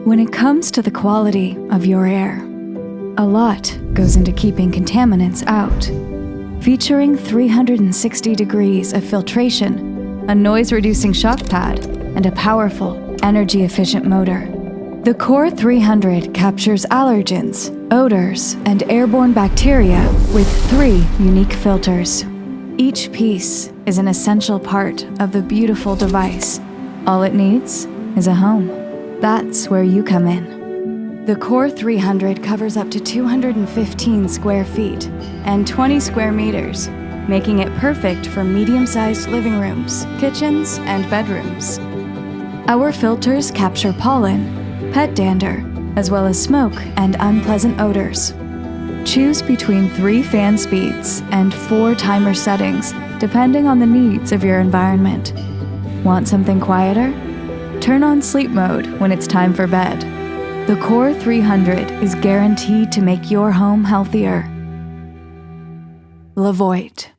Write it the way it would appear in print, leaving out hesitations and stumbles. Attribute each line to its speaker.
Speaker 1: When it comes to the quality of your air, a lot goes into keeping contaminants out. Featuring 360 degrees of filtration, a noise-reducing shock pad, and a powerful, energy-efficient motor, the Core 300 captures allergens, odors, and airborne bacteria with 3 unique filters. Each piece is an essential part of the beautiful device. All it needs is a home. That's where you come in. The Core 300 covers up to 215 square feet and 20 square meters, making it perfect for medium-sized living rooms, kitchens, and bedrooms. Our filters capture pollen, pet dander, as well as smoke and unpleasant odors. Choose between 3 fan speeds and 4 timer settings, depending on the needs of your environment. Want something quieter? Turn on sleep mode when it's time for bed. The Core 300 is guaranteed to make your home healthier. LEVOIT.